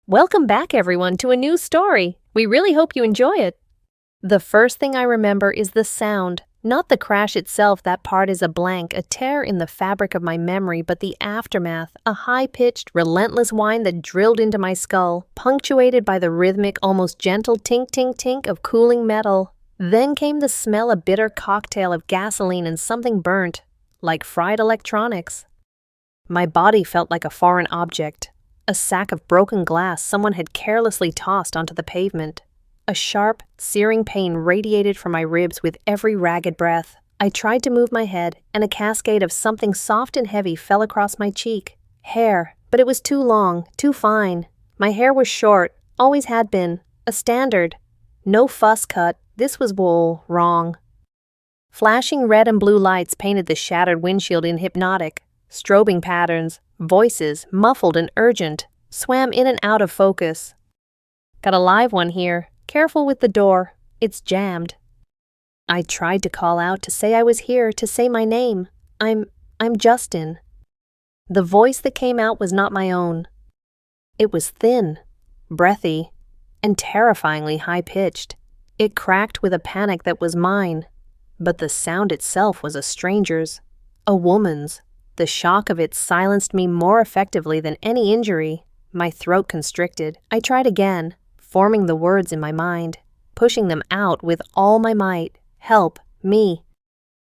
Welcome back, everyone, to a new story. We really hope you enjoy it. The first thing I remember is the sound, not the crash itself. That part is a blank, a tear in the fabric of my memory, but the aftermath, a high-pitched, relentless whine that drilled into my skull, punctuated by the rhythmic, almost gentle tink-tink-tink of cooling metal. Then came the smell, a bitter cocktail of gasoline and something burnt, like fried electronics. My body felt like a foreign object. A sack of broken glass someone had carelessly tossed onto the pavement. A sharp, searing pain radiated from my ribs with every ragged breath. I tried to move my head, and a cascade of something soft and heavy fell across my cheek. Hair, but it was too long, too fine. My hair was short, always had been, a standard. No fuss cut, this was wrong. Flashing red and blue lights painted the shattered windshield in hypnotic. Strobing patterns, voices, muffled and urgent, swam in and out of focus. Got a live one here. Careful with the door. It's jammed. I tried to call out, to say I was here, to say my name. I'm Justin. The voice that came out was not my own. It was thin, breathy, and terrifyingly high-pitched. It cracked with a panic that was mine, but the sound itself was a stranger's, a woman's. The shock of it silenced me more effectively than any injury. My throat constricted. I tried again, forming the words in my mind, pushing them out with all my might. Help, me.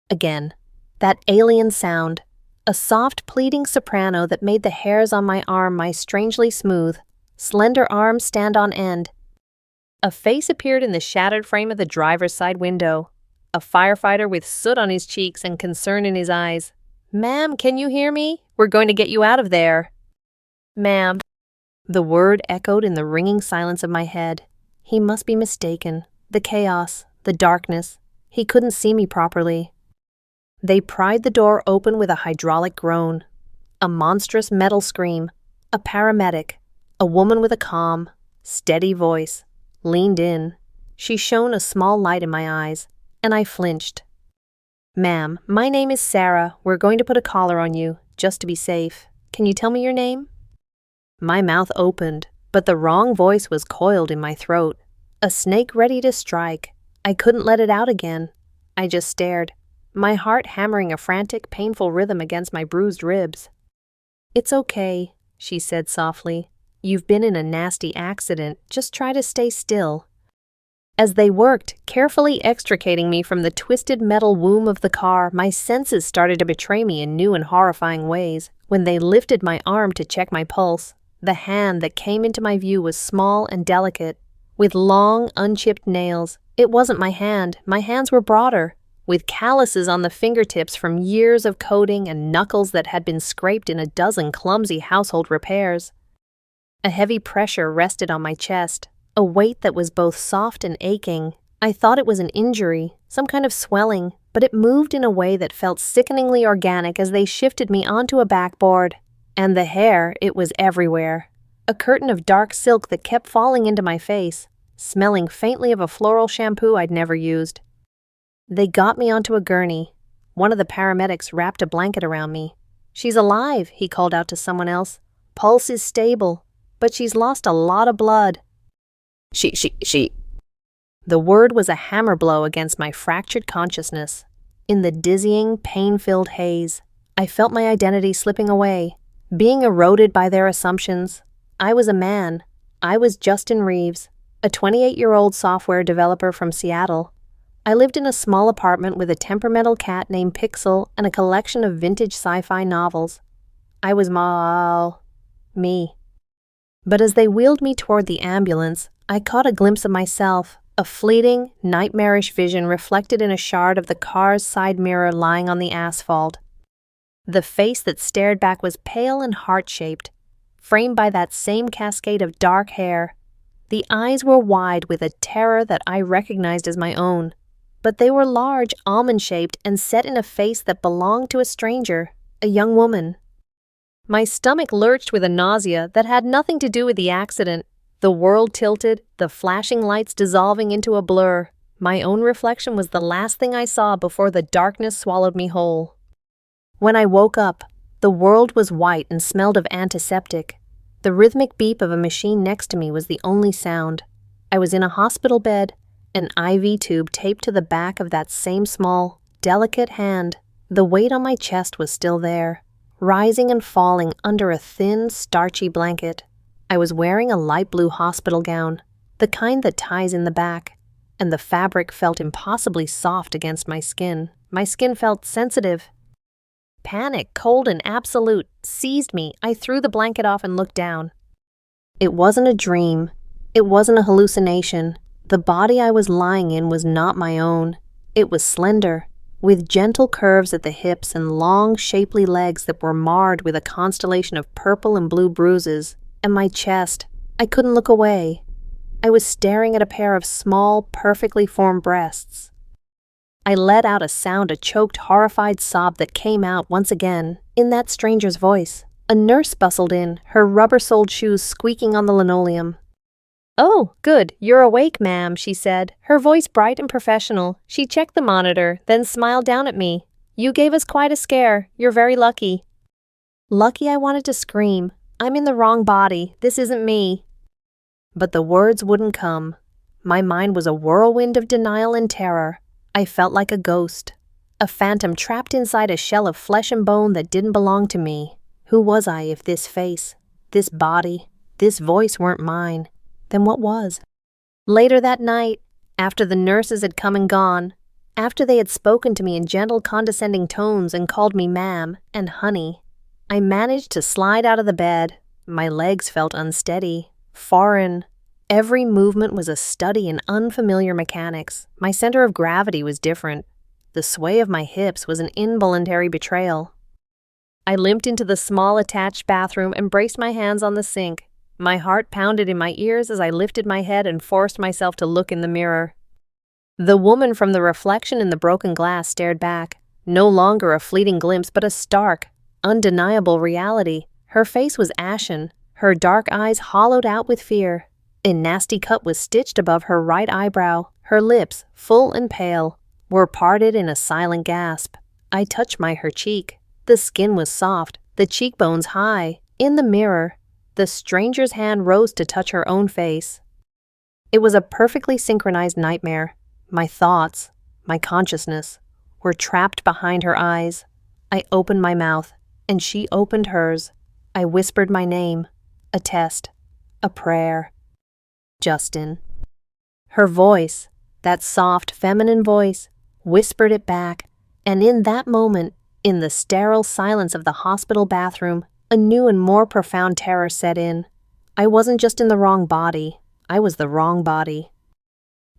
Again, that alien sound, a soft pleading soprano that made the hairs on my arm, my strangely smooth, slender arms stand on end. A face appeared in the shattered frame of the driver's side window, a firefighter with soot on his cheeks and concern in his eyes. "Ma'am, can you hear me? We're going to get you out of there." "Ma'am." The word echoed in the ringing silence of my head. He must be mistaken. The chaos, the darkness. He couldn't see me properly. They pried the door open with a hydraulic groan. A monstrous metal scream. A paramedic. A woman with a calm, steady voice. Leaned in. She shone a small light in my eyes, and I flinched. "Ma'am, my name is Sarah. We're going to put a collar on you, just to be safe. Can you tell me your name?" My mouth opened, but the wrong voice was coiled in my throat. A snake ready to strike. I couldn't let it out again. I just stared, my heart hammering a frantic, painful rhythm against my bruised ribs. "It's okay," she said softly. "You've been in a nasty accident. Just try to stay still." As they worked, carefully extricating me from the twisted metal womb of the car, my senses started to betray me in new and horrifying ways. When they lifted my arm to check my pulse, the hand that came into my view was small and delicate, with long, unchipped nails. It wasn't my hand. My hands were broader, with calluses on the fingertips from years of coding and knuckles that had been scraped in a dozen clumsy household repairs. A heavy pressure rested on my chest. A weight that was both soft and aching. I thought it was an injury, some kind of swelling, but it moved in a way that felt sickeningly organic as they shifted me onto a backboard. And the hair, it was everywhere. A curtain of dark silk that kept falling into my face, smelling faintly of a floral shampoo I'd never used. They got me onto a gurney. One of the paramedics wrapped a blanket around me. "She's alive," he called out to someone else. "Pulse is stable, but she's lost a lot of blood." She. The word was a hammer blow against my fractured consciousness. In the dizzying, pain-filled haze, I felt my identity slipping away, being eroded by their assumptions. I was a man. I was Justin Reeves, a 28-year-old software developer from Seattle. I lived in a small apartment with a temperamental cat named Pixel and a collection of vintage sci-fi novels. I was me. But as they wheeled me toward the ambulance, I caught a glimpse of myself, a fleeting, nightmarish vision reflected in a shard of the car's side mirror lying on the asphalt. The face that stared back was pale and heart-shaped, framed by that same cascade of dark hair. The eyes were wide with a terror that I recognized as my own, but they were large, almond-shaped, and set in a face that belonged to a stranger, a young woman. My stomach lurched with a nausea that had nothing to do with the accident. The world tilted, the flashing lights dissolving into a blur. My own reflection was the last thing I saw before the darkness swallowed me whole. When I woke up, the world was white and smelled of antiseptic. The rhythmic beep of a machine next to me was the only sound. I was in a hospital bed, an IV tube taped to the back of that same small, delicate hand. The weight on my chest was still there, rising and falling under a thin, starchy blanket. I was wearing a light blue hospital gown, the kind that ties in the back, and the fabric felt impossibly soft against my skin. My skin felt sensitive. Panic, cold and absolute, seized me. I threw the blanket off and looked down. It wasn't a dream. It wasn't a hallucination. The body I was lying in was not my own. It was slender, with gentle curves at the hips and long, shapely legs that were marred with a constellation of purple and blue bruises. And my chest, I couldn't look away. I was staring at a pair of small, perfectly formed breasts. I let out a sound, a choked, horrified sob that came out once again, in that stranger's voice. A nurse bustled in, her rubber-soled shoes squeaking on the linoleum. "Oh, good, you're awake, ma'am," she said, her voice bright and professional. She checked the monitor, then smiled down at me. "You gave us quite a scare. You're very lucky." Lucky, I wanted to scream. I'm in the wrong body. This isn't me. But the words wouldn't come. My mind was a whirlwind of denial and terror. I felt like a ghost, a phantom trapped inside a shell of flesh and bone that didn't belong to me. Who was I if this face, this body, this voice weren't mine? Then what was? Later that night, after the nurses had come and gone, after they had spoken to me in gentle, condescending tones and called me ma'am and honey, I managed to slide out of the bed. My legs felt unsteady, foreign. Every movement was a study in unfamiliar mechanics. My center of gravity was different. The sway of my hips was an involuntary betrayal. I limped into the small attached bathroom and braced my hands on the sink. My heart pounded in my ears as I lifted my head and forced myself to look in the mirror. The woman from the reflection in the broken glass stared back, no longer a fleeting glimpse but a stark, undeniable reality. Her face was ashen, her dark eyes hollowed out with fear. A nasty cut was stitched above her right eyebrow. Her lips, full and pale, were parted in a silent gasp. I touched her cheek. The skin was soft, the cheekbones high. In the mirror, the stranger's hand rose to touch her own face. It was a perfectly synchronized nightmare. My thoughts, my consciousness, were trapped behind her eyes. I opened my mouth, and she opened hers. I whispered my name, a test, a prayer. Justin. Her voice, that soft, feminine voice, whispered it back, and in that moment, in the sterile silence of the hospital bathroom, a new and more profound terror set in. I wasn't just in the wrong body, I was the wrong body.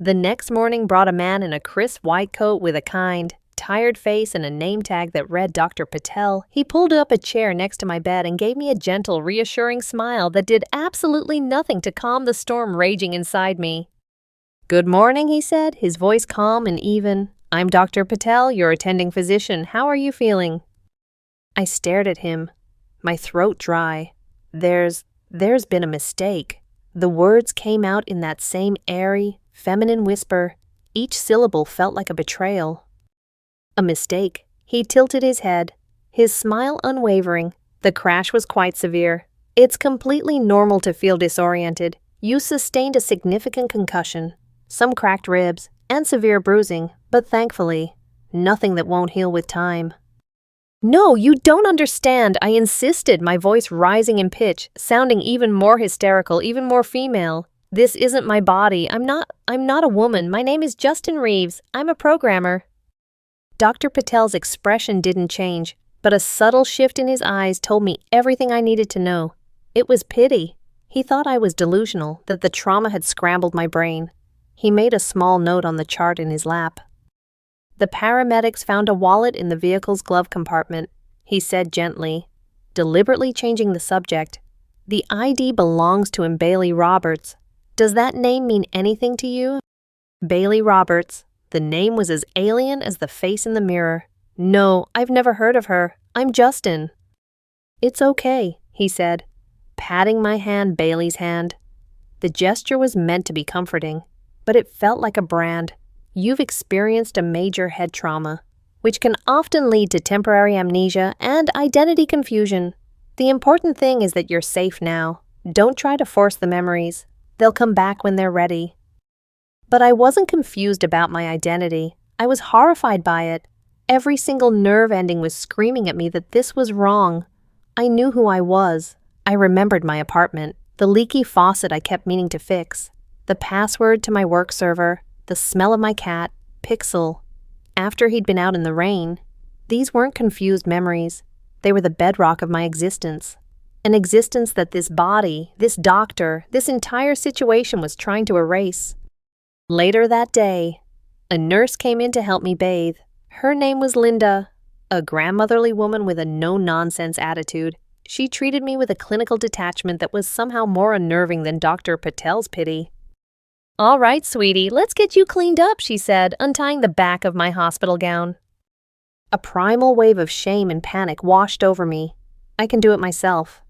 The next morning brought a man in a crisp white coat with a kind, tired face and a name tag that read Dr. Patel. He pulled up a chair next to my bed and gave me a gentle, reassuring smile that did absolutely nothing to calm the storm raging inside me. "Good morning," he said, his voice calm and even. "I'm Dr. Patel, your attending physician. How are you feeling?" I stared at him, my throat dry. There's been a mistake." The words came out in that same airy, feminine whisper. Each syllable felt like a betrayal. "A mistake." He tilted his head, his smile unwavering. "The crash was quite severe. It's completely normal to feel disoriented. You sustained a significant concussion, some cracked ribs, and severe bruising, but thankfully, nothing that won't heal with time." "No, you don't understand," I insisted, my voice rising in pitch, sounding even more hysterical, even more female. "This isn't my body. I'm not a woman. My name is Justin Reeves. I'm a programmer." Dr. Patel's expression didn't change, but a subtle shift in his eyes told me everything I needed to know. It was pity. He thought I was delusional, that the trauma had scrambled my brain. He made a small note on the chart in his lap. "The paramedics found a wallet in the vehicle's glove compartment," he said gently, deliberately changing the subject. "The ID belongs to Bailey Roberts. Does that name mean anything to you?" Bailey Roberts. The name was as alien as the face in the mirror. "No, I've never heard of her. I'm Justin." "It's okay," he said, patting my hand, Bailey's hand. The gesture was meant to be comforting, but it felt like a brand. "You've experienced a major head trauma, which can often lead to temporary amnesia and identity confusion. The important thing is that you're safe now. Don't try to force the memories. They'll come back when they're ready. But I wasn't confused about my identity. I was horrified by it. Every single nerve ending was screaming at me that this was wrong. I knew who I was. I remembered my apartment, the leaky faucet I kept meaning to fix, the password to my work server, the smell of my cat, Pixel, after he'd been out in the rain. These weren't confused memories. They were the bedrock of my existence. An existence that this body, this doctor, this entire situation was trying to erase. Later that day, a nurse came in to help me bathe. Her name was Linda, a grandmotherly woman with a no-nonsense attitude. She treated me with a clinical detachment that was somehow more unnerving than Dr. Patel's pity. "All right, sweetie, let's get you cleaned up," she said, untying the back of my hospital gown. A primal wave of shame and panic washed over me. I can do it myself.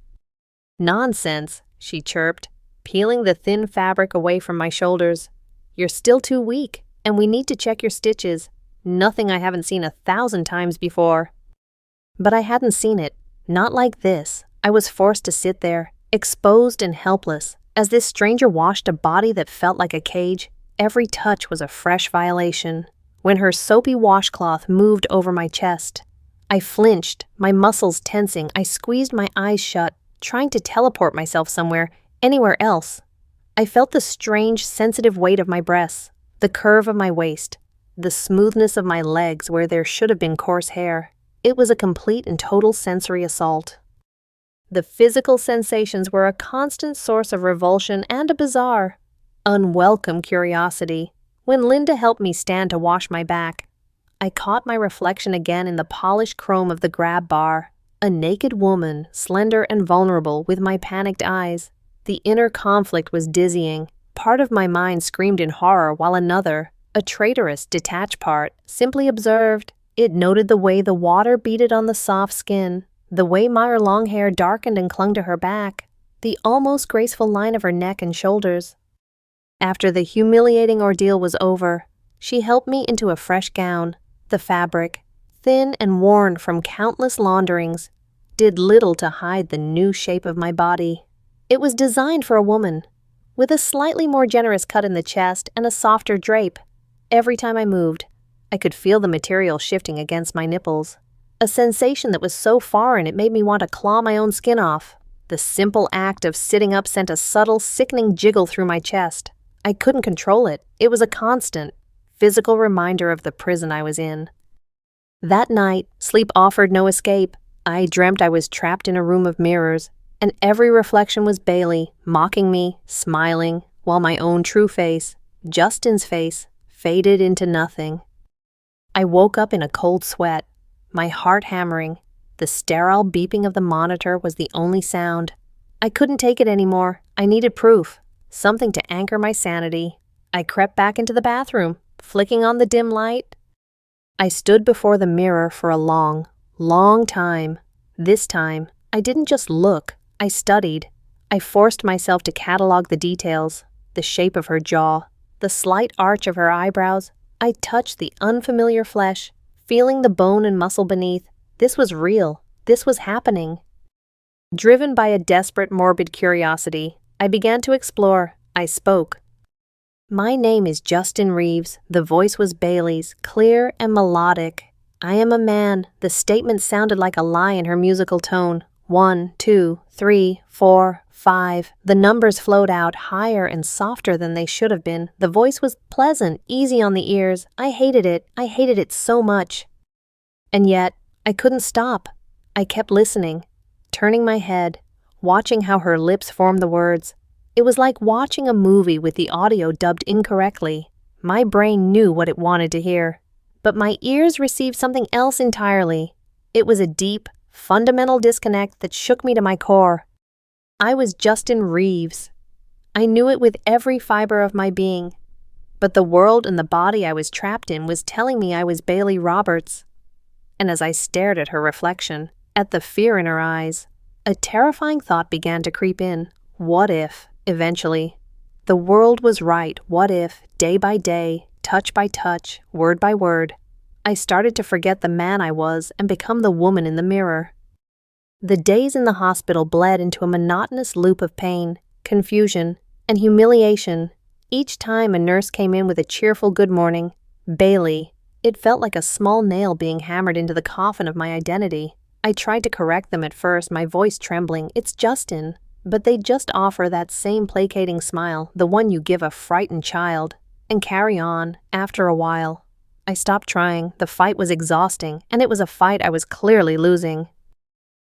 "Nonsense," she chirped, peeling the thin fabric away from my shoulders. "You're still too weak, and we need to check your stitches. Nothing I haven't seen 1,000 times before." But I hadn't seen it. Not like this. I was forced to sit there, exposed and helpless, as this stranger washed a body that felt like a cage. Every touch was a fresh violation. When her soapy washcloth moved over my chest, I flinched, my muscles tensing. I squeezed my eyes shut, trying to teleport myself somewhere, anywhere else. I felt the strange, sensitive weight of my breasts, the curve of my waist, the smoothness of my legs where there should have been coarse hair. It was a complete and total sensory assault. The physical sensations were a constant source of revulsion and a bizarre, unwelcome curiosity. When Linda helped me stand to wash my back, I caught my reflection again in the polished chrome of the grab bar. A naked woman, slender and vulnerable, with my panicked eyes. The inner conflict was dizzying. Part of my mind screamed in horror while another, a traitorous, detached part, simply observed. It noted the way the water beaded on the soft skin, the way my long hair darkened and clung to her back, the almost graceful line of her neck and shoulders. After the humiliating ordeal was over, she helped me into a fresh gown. The fabric, thin and worn from countless launderings, did little to hide the new shape of my body. It was designed for a woman, with a slightly more generous cut in the chest and a softer drape. Every time I moved, I could feel the material shifting against my nipples, a sensation that was so foreign it made me want to claw my own skin off. The simple act of sitting up sent a subtle, sickening jiggle through my chest. I couldn't control it. It was a constant, physical reminder of the prison I was in. That night, sleep offered no escape. I dreamt I was trapped in a room of mirrors, and every reflection was Bailey, mocking me, smiling, while my own true face, Justin's face, faded into nothing. I woke up in a cold sweat, my heart hammering. The sterile beeping of the monitor was the only sound. I couldn't take it anymore. I needed proof, something to anchor my sanity. I crept back into the bathroom, flicking on the dim light. I stood before the mirror for a long, long time. This time, I didn't just look, I studied. I forced myself to catalog the details, the shape of her jaw, the slight arch of her eyebrows. I touched the unfamiliar flesh, feeling the bone and muscle beneath. This was real. This was happening. Driven by a desperate, morbid curiosity, I began to explore. I spoke. "My name is Justin Reeves." The voice was Bailey's, clear and melodic. "I am a man." The statement sounded like a lie in her musical tone. 1, 2, 3, 4, 5. The numbers flowed out higher and softer than they should have been. The voice was pleasant, easy on the ears. I hated it. I hated it so much. And yet, I couldn't stop. I kept listening, turning my head, watching how her lips formed the words. It was like watching a movie with the audio dubbed incorrectly. My brain knew what it wanted to hear, but my ears received something else entirely. It was a deep, fundamental disconnect that shook me to my core. I was Justin Reeves. I knew it with every fiber of my being. But the world and the body I was trapped in was telling me I was Bailey Roberts. And as I stared at her reflection, at the fear in her eyes, a terrifying thought began to creep in. What if, eventually, the world was right? What if, day by day, touch by touch, word by word, I started to forget the man I was and become the woman in the mirror? The days in the hospital bled into a monotonous loop of pain, confusion, and humiliation. Each time a nurse came in with a cheerful good morning, Bailey, it felt like a small nail being hammered into the coffin of my identity. I tried to correct them at first, my voice trembling, "It's Justin." But they'd just offer that same placating smile, the one you give a frightened child, and carry on. After a while, I stopped trying. The fight was exhausting, and it was a fight I was clearly losing.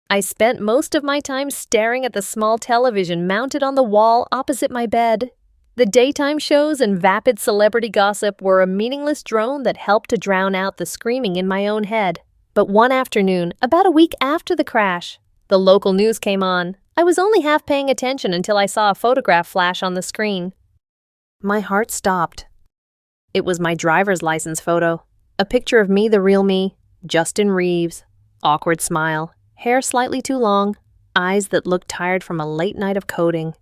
I spent most of my time staring at the small television mounted on the wall opposite my bed. The daytime shows and vapid celebrity gossip were a meaningless drone that helped to drown out the screaming in my own head. But one afternoon, about a week after the crash, the local news came on. I was only half paying attention until I saw a photograph flash on the screen. My heart stopped. It was my driver's license photo. A picture of me, the real me, Justin Reeves. Awkward smile, hair slightly too long, eyes that looked tired from a late night of coding.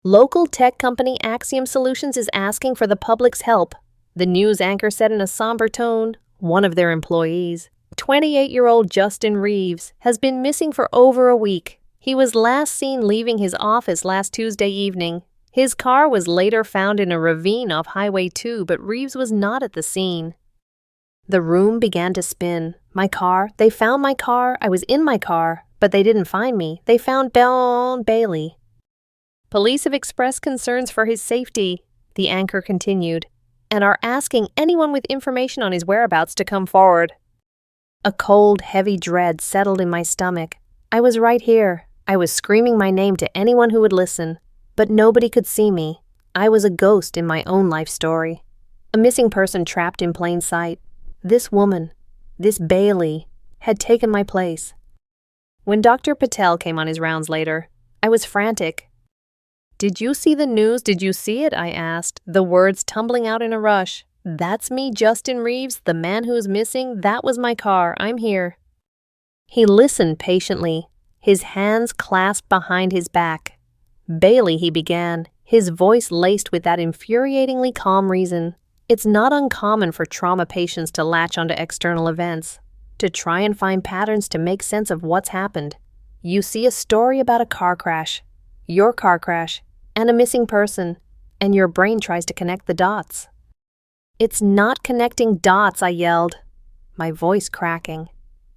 Local tech company Axiom Solutions is asking for the public's help, the news anchor said in a somber tone. One of their employees, 28-year-old Justin Reeves, has been missing for over a week. He was last seen leaving his office last Tuesday evening. His car was later found in a ravine off Highway 2, but Reeves was not at the scene. The room began to spin. My car, they found my car, I was in my car, but they didn't find me. They found Bailey. Police have expressed concerns for his safety, the anchor continued, and are asking anyone with information on his whereabouts to come forward. A cold, heavy dread settled in my stomach. I was right here. I was screaming my name to anyone who would listen, but nobody could see me. I was a ghost in my own life story. A missing person trapped in plain sight. This woman, this Bailey, had taken my place. When Dr. Patel came on his rounds later, I was frantic. "Did you see the news? Did you see it?" I asked, the words tumbling out in a rush. "That's me, Justin Reeves, the man who's missing. That was my car. I'm here." He listened patiently, his hands clasped behind his back. "Bailey," he began, his voice laced with that infuriatingly calm reason. It's not uncommon for trauma patients to latch onto external events, to try and find patterns to make sense of what's happened. You see a story about a car crash, your car crash, and a missing person, and your brain tries to connect the dots. "It's not connecting dots," I yelled, my voice cracking.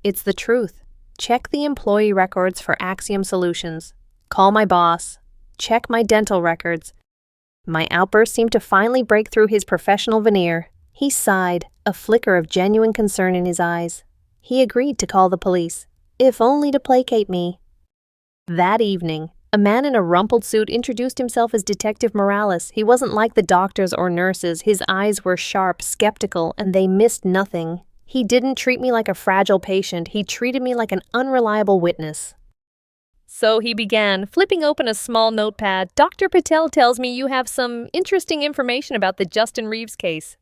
"It's the truth. Check the employee records for Axiom Solutions. Call my boss. Check my dental records." My outburst seemed to finally break through his professional veneer. He sighed, a flicker of genuine concern in his eyes. He agreed to call the police, if only to placate me. That evening, a man in a rumpled suit introduced himself as Detective Morales. He wasn't like the doctors or nurses. His eyes were sharp, skeptical, and they missed nothing. He didn't treat me like a fragile patient. He treated me like an unreliable witness. So he began, flipping open a small notepad. "Dr. Patel tells me you have some interesting information about the Justin Reeves case."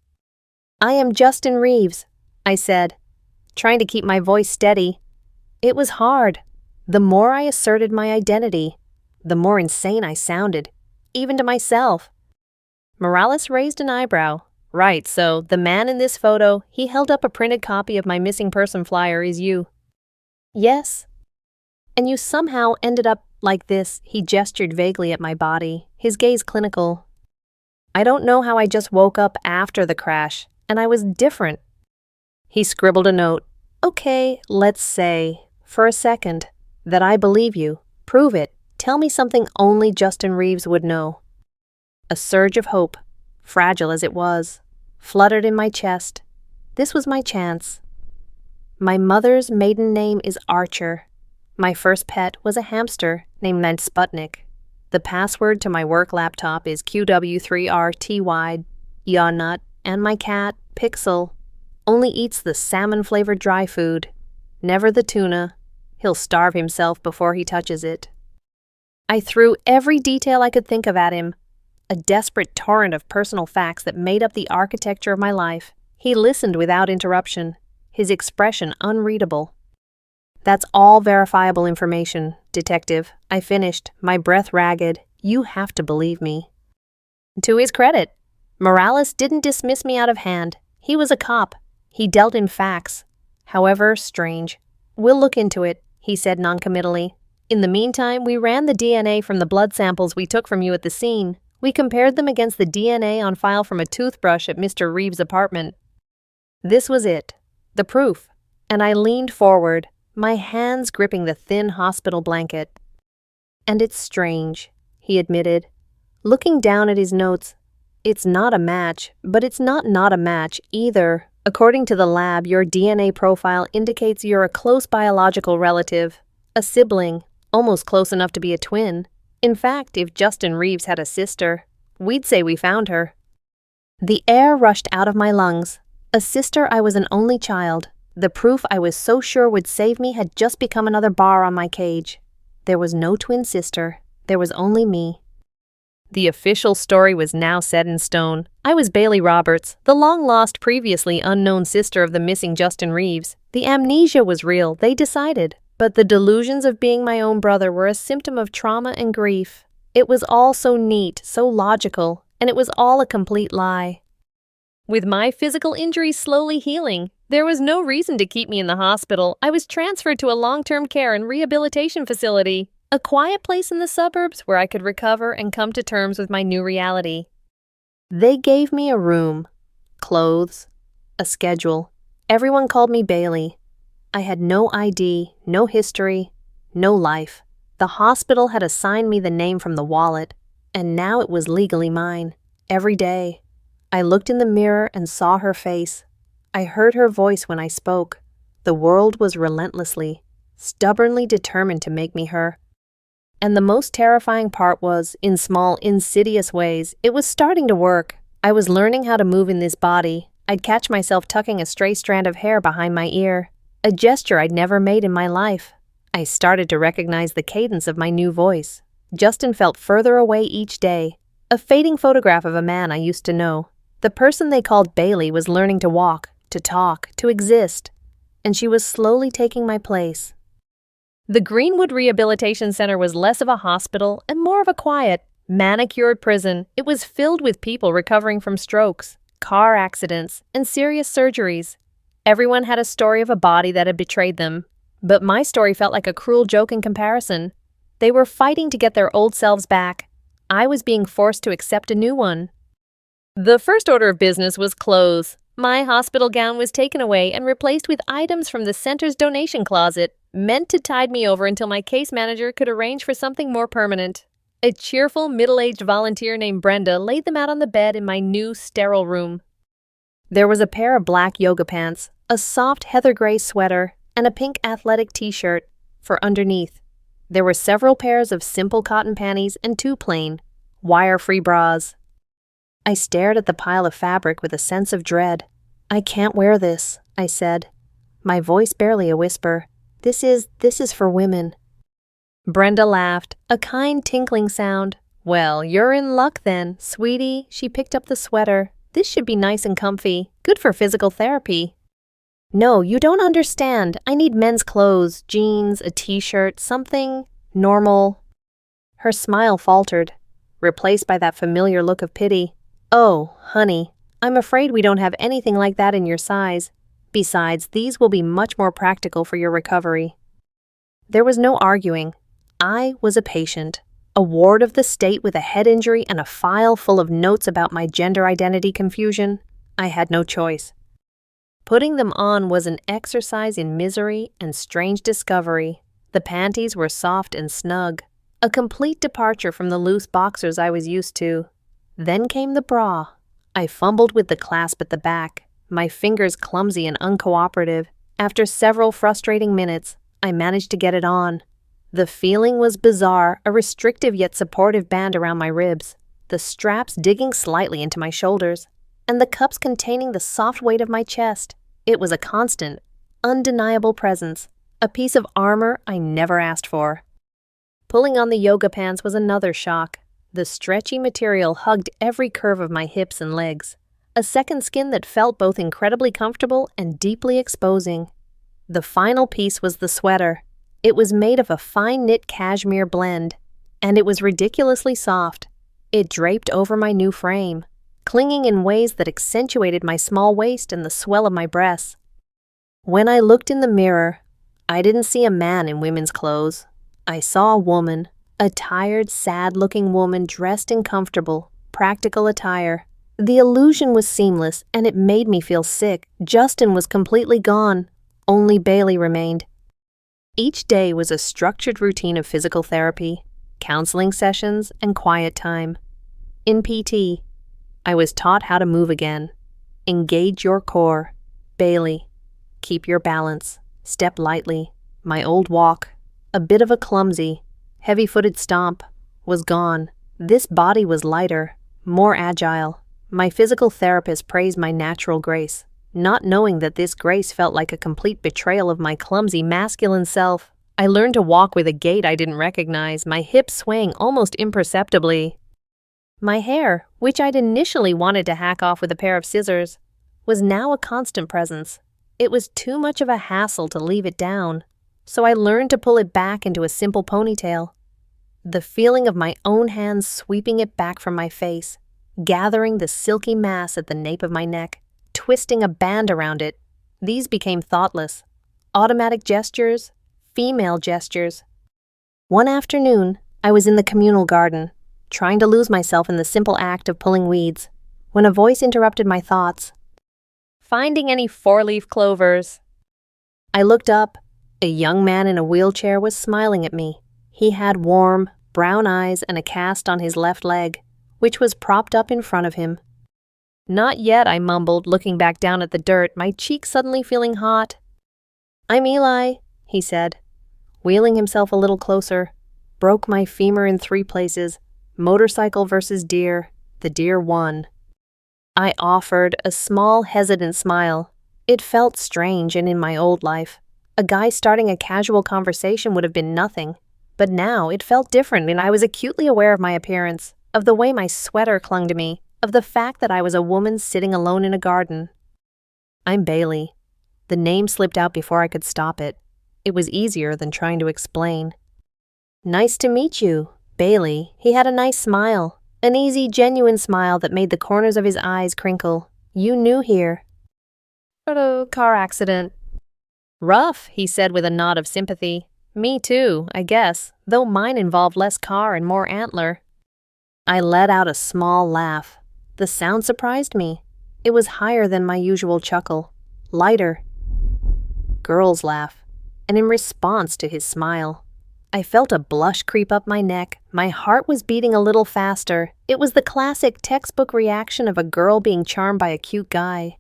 "I am Justin Reeves," I said, trying to keep my voice steady. It was hard. The more I asserted my identity, the more insane I sounded, even to myself. Morales raised an eyebrow. "Right, so the man in this photo," he held up a printed copy of my missing person flyer, "is you." "Yes." "And you somehow ended up like this," he gestured vaguely at my body, his gaze clinical. "I don't know how I just woke up after the crash, and I was different." He scribbled a note. "Okay, let's say, for a second, that I believe you. Prove it. Tell me something only Justin Reeves would know." A surge of hope, fragile as it was, fluttered in my chest. This was my chance. My mother's maiden name is Archer. My first pet was a hamster named Sputnik. The password to my work laptop is QW3RTY, Yawnut, and my cat, Pixel, only eats the salmon-flavored dry food, never the tuna. He'll starve himself before he touches it. I threw every detail I could think of at him, a desperate torrent of personal facts that made up the architecture of my life. He listened without interruption, his expression unreadable. "That's all verifiable information, Detective," I finished, my breath ragged. "You have to believe me." To his credit, Morales didn't dismiss me out of hand. He was a cop. He dealt in facts. However strange. "We'll look into it," he said noncommittally. In the meantime, we ran the DNA from the blood samples we took from you at the scene. We compared them against the DNA on file from a toothbrush at Mr. Reeves' apartment. This was it, the proof, and I leaned forward, my hands gripping the thin hospital blanket. And it's strange, he admitted, looking down at his notes. It's not a match, but it's not a match either. According to the lab, your DNA profile indicates you're a close biological relative, a sibling, almost close enough to be a twin. In fact, if Justin Reeves had a sister, we'd say we found her. The air rushed out of my lungs. A sister, I was an only child. The proof I was so sure would save me had just become another bar on my cage. There was no twin sister. There was only me. The official story was now set in stone. I was Bailey Roberts, the long-lost, previously unknown sister of the missing Justin Reeves. The amnesia was real, they decided, but the delusions of being my own brother were a symptom of trauma and grief. It was all so neat, so logical, and it was all a complete lie. With my physical injuries slowly healing, there was no reason to keep me in the hospital. I was transferred to a long-term care and rehabilitation facility. A quiet place in the suburbs where I could recover and come to terms with my new reality. They gave me a room, clothes, a schedule. Everyone called me Bailey. I had no ID, no history, no life. The hospital had assigned me the name from the wallet, and now it was legally mine. Every day, I looked in the mirror and saw her face. I heard her voice when I spoke. The world was relentlessly, stubbornly determined to make me her. And the most terrifying part was, in small, insidious ways, it was starting to work. I was learning how to move in this body. I'd catch myself tucking a stray strand of hair behind my ear, a gesture I'd never made in my life. I started to recognize the cadence of my new voice. Justin felt further away each day, a fading photograph of a man I used to know. The person they called Bailey was learning to walk, to talk, to exist, and she was slowly taking my place. The Greenwood Rehabilitation Center was less of a hospital and more of a quiet, manicured prison. It was filled with people recovering from strokes, car accidents, and serious surgeries. Everyone had a story of a body that had betrayed them, but my story felt like a cruel joke in comparison. They were fighting to get their old selves back. I was being forced to accept a new one. The first order of business was clothes. My hospital gown was taken away and replaced with items from the center's donation closet, meant to tide me over until my case manager could arrange for something more permanent. A cheerful, middle-aged volunteer named Brenda laid them out on the bed in my new, sterile room. There was a pair of black yoga pants, a soft heather gray sweater, and a pink athletic t-shirt for underneath. There were several pairs of simple cotton panties and 2 plain, wire-free bras. I stared at the pile of fabric with a sense of dread. "I can't wear this," I said, my voice barely a whisper. This is for women." Brenda laughed, a kind tinkling sound. "Well, you're in luck then, sweetie." She picked up the sweater. "This should be nice and comfy, good for physical therapy." "No, you don't understand. I need men's clothes, jeans, a t-shirt, something normal." Her smile faltered, replaced by that familiar look of pity. "Oh, honey, I'm afraid we don't have anything like that in your size. Besides, these will be much more practical for your recovery." There was no arguing. I was a patient, a ward of the state with a head injury and a file full of notes about my gender identity confusion. I had no choice. Putting them on was an exercise in misery and strange discovery. The panties were soft and snug, a complete departure from the loose boxers I was used to. Then came the bra. I fumbled with the clasp at the back, my fingers clumsy and uncooperative. After several frustrating minutes, I managed to get it on. The feeling was bizarre, a restrictive yet supportive band around my ribs, the straps digging slightly into my shoulders, and the cups containing the soft weight of my chest. It was a constant, undeniable presence, a piece of armor I never asked for. Pulling on the yoga pants was another shock. The stretchy material hugged every curve of my hips and legs, a second skin that felt both incredibly comfortable and deeply exposing. The final piece was the sweater. It was made of a fine knit cashmere blend, and it was ridiculously soft. It draped over my new frame, clinging in ways that accentuated my small waist and the swell of my breasts. When I looked in the mirror, I didn't see a man in women's clothes. I saw a woman, a tired, sad-looking woman dressed in comfortable, practical attire. The illusion was seamless, and it made me feel sick. Justin was completely gone. Only Bailey remained. Each day was a structured routine of physical therapy, counseling sessions, and quiet time. In PT, I was taught how to move again. Engage your core. Bailey. Keep your balance. Step lightly. My old walk, a bit of a clumsy, heavy-footed stomp, was gone. This body was lighter, more agile. My physical therapist praised my natural grace, not knowing that this grace felt like a complete betrayal of my clumsy masculine self. I learned to walk with a gait I didn't recognize, my hips swaying almost imperceptibly. My hair, which I'd initially wanted to hack off with a pair of scissors, was now a constant presence. It was too much of a hassle to leave it down, so I learned to pull it back into a simple ponytail. The feeling of my own hands sweeping it back from my face, gathering the silky mass at the nape of my neck, twisting a band around it, these became thoughtless, automatic gestures, female gestures. One afternoon, I was in the communal garden, trying to lose myself in the simple act of pulling weeds, when a voice interrupted my thoughts. "Finding any four-leaf clovers?" I looked up. A young man in a wheelchair was smiling at me. He had warm, brown eyes and a cast on his left leg, which was propped up in front of him. "Not yet," I mumbled, looking back down at the dirt, my cheeks suddenly feeling hot. "I'm Eli," he said, wheeling himself a little closer. Broke my femur in 3 places. Motorcycle versus deer. The deer won. I offered a small, hesitant smile. It felt strange and in my old life. A guy starting a casual conversation would have been nothing. But now it felt different, and I was acutely aware of my appearance, of the way my sweater clung to me, of the fact that I was a woman sitting alone in a garden. "I'm Bailey." The name slipped out before I could stop it. It was easier than trying to explain. "Nice to meet you, Bailey." He had a nice smile. An easy, genuine smile that made the corners of his eyes crinkle. "You new here?" "Car accident." "Rough," he said with a nod of sympathy. "Me too, I guess, though mine involved less car and more antler." I let out a small laugh. The sound surprised me. It was higher than my usual chuckle. Lighter. Girl's laugh. And in response to his smile, I felt a blush creep up my neck. My heart was beating a little faster. It was the classic textbook reaction of a girl being charmed by a cute guy.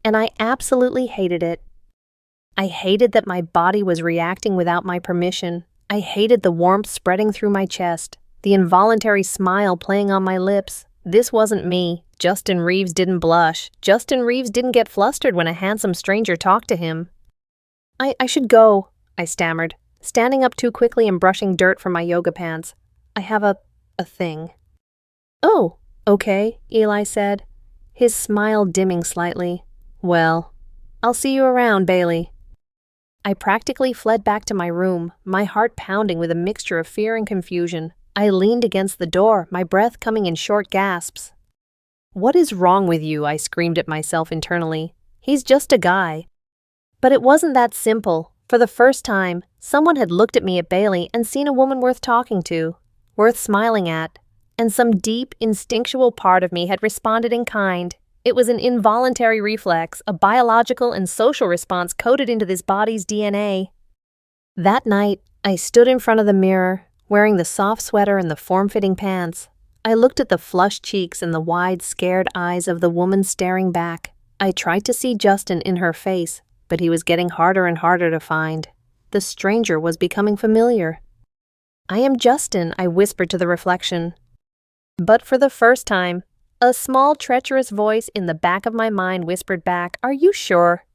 And I absolutely hated it. I hated that my body was reacting without my permission. I hated the warmth spreading through my chest, the involuntary smile playing on my lips. This wasn't me. Justin Reeves didn't blush. Justin Reeves didn't get flustered when a handsome stranger talked to him. I should go," I stammered, standing up too quickly and brushing dirt from my yoga pants. "I have a thing." "Oh, okay," Eli said, his smile dimming slightly. "Well, I'll see you around, Bailey." I practically fled back to my room, my heart pounding with a mixture of fear and confusion. I leaned against the door, my breath coming in short gasps. "What is wrong with you?" I screamed at myself internally. "He's just a guy." But it wasn't that simple. For the first time, someone had looked at me at Bailey and seen a woman worth talking to, worth smiling at, and some deep, instinctual part of me had responded in kind. It was an involuntary reflex, a biological and social response coded into this body's DNA. That night, I stood in front of the mirror, wearing the soft sweater and the form-fitting pants. I looked at the flushed cheeks and the wide, scared eyes of the woman staring back. I tried to see Justin in her face, but he was getting harder and harder to find. The stranger was becoming familiar. "I am Justin," I whispered to the reflection. But for the first time, a small, treacherous voice in the back of my mind whispered back, "Are you sure?"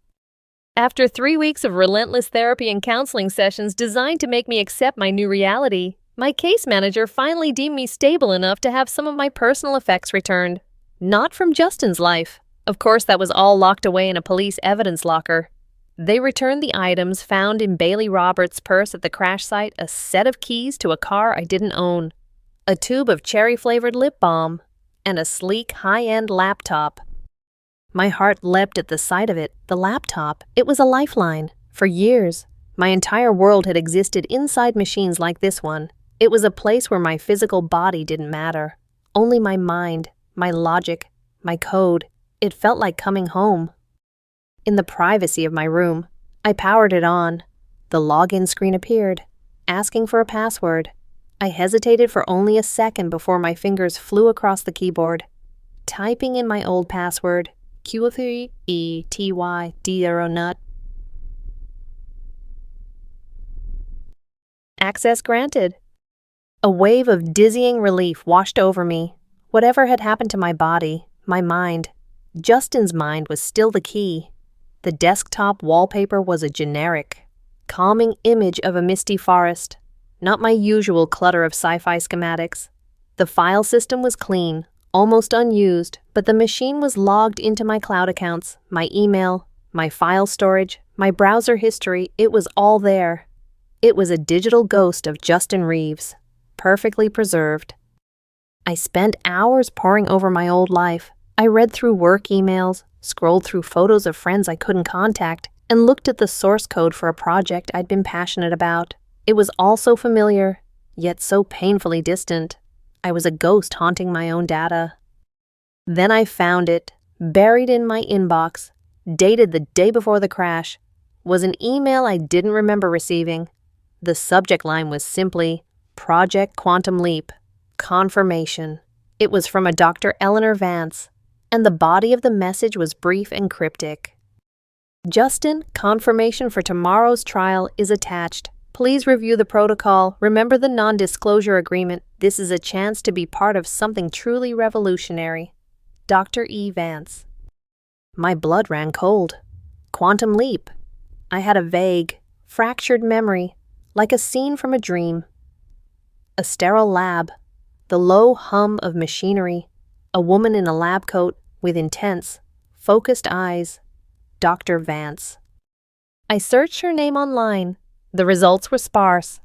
After 3 weeks of relentless therapy and counseling sessions designed to make me accept my new reality, my case manager finally deemed me stable enough to have some of my personal effects returned. Not from Justin's life. Of course, that was all locked away in a police evidence locker. They returned the items found in Bailey Roberts' purse at the crash site, a set of keys to a car I didn't own, a tube of cherry-flavored lip balm, and a sleek, high-end laptop. My heart leapt at the sight of it. The laptop, it was a lifeline. For years, My entire world had existed inside machines like this one. It was a place where my physical body didn't matter. Only my mind, my logic, my code. It felt like coming home. In the privacy of my room, I powered it on. The login screen appeared, asking for a password. I hesitated for only a second before my fingers flew across the keyboard, typing in my old password, Q3ETY0nut. Access granted. A wave of dizzying relief washed over me. Whatever had happened to my body, my mind, Justin's mind was still the key. The desktop wallpaper was a generic, calming image of a misty forest, not my usual clutter of sci-fi schematics. The file system was clean, almost unused, but the machine was logged into my cloud accounts, my email, my file storage, my browser history. It was all there. It was a digital ghost of Justin Reeves, perfectly preserved. I spent hours poring over my old life. I read through work emails, scrolled through photos of friends I couldn't contact, and looked at the source code for a project I'd been passionate about. It was all so familiar, yet so painfully distant. I was a ghost haunting my own data. Then I found it, buried in my inbox, dated the day before the crash. Was an email I didn't remember receiving. The subject line was simply, Project Quantum Leap, Confirmation. It was from a Dr. Eleanor Vance, and the body of the message was brief and cryptic. Justin, confirmation for tomorrow's trial is attached. Please review the protocol. Remember the non-disclosure agreement. This is a chance to be part of something truly revolutionary. Dr. E. Vance. My blood ran cold. Quantum leap. I had a vague, fractured memory, like a scene from a dream. A sterile lab, the low hum of machinery, a woman in a lab coat with intense, focused eyes. Dr. Vance. I searched her name online. The results were sparse.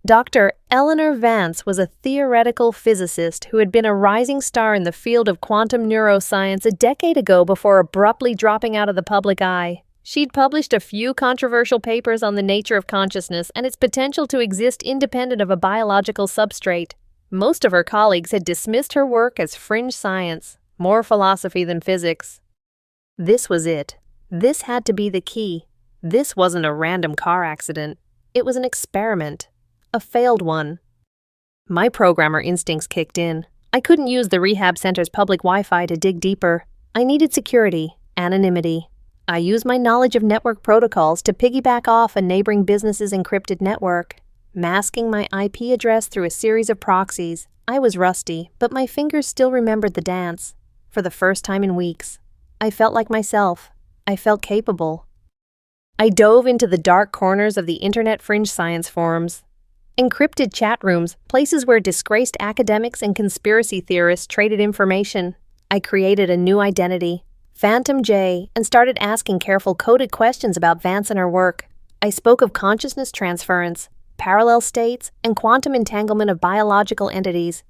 Dr. Eleanor Vance was a theoretical physicist who had been a rising star in the field of quantum neuroscience a decade ago before abruptly dropping out of the public eye. She'd published a few controversial papers on the nature of consciousness and its potential to exist independent of a biological substrate. Most of her colleagues had dismissed her work as fringe science, more philosophy than physics. This was it. This had to be the key. This wasn't a random car accident. It was an experiment. A failed one. My programmer instincts kicked in. I couldn't use the rehab center's public Wi-Fi to dig deeper. I needed security, anonymity. I used my knowledge of network protocols to piggyback off a neighboring business's encrypted network, masking my IP address through a series of proxies. I was rusty, but my fingers still remembered the dance. For the first time in weeks, I felt like myself. I felt capable. I dove into the dark corners of the internet fringe science forums. Encrypted chat rooms, places where disgraced academics and conspiracy theorists traded information. I created a new identity, Phantom J, and started asking careful coded questions about Vance and her work. I spoke of consciousness transference, parallel states, and quantum entanglement of biological entities.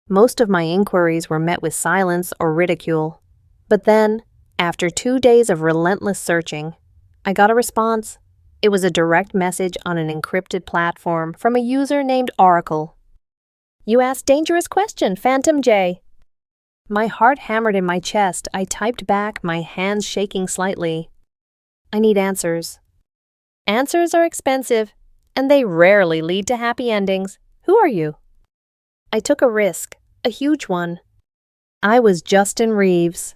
Most of my inquiries were met with silence or ridicule. But then, after 2 days of relentless searching, I got a response. It was a direct message on an encrypted platform from a user named Oracle. You asked dangerous question, Phantom J. My heart hammered in my chest. I typed back, my hands shaking slightly. I need answers. Answers are expensive, and they rarely lead to happy endings. Who are you? I took a risk, a huge one. I was Justin Reeves.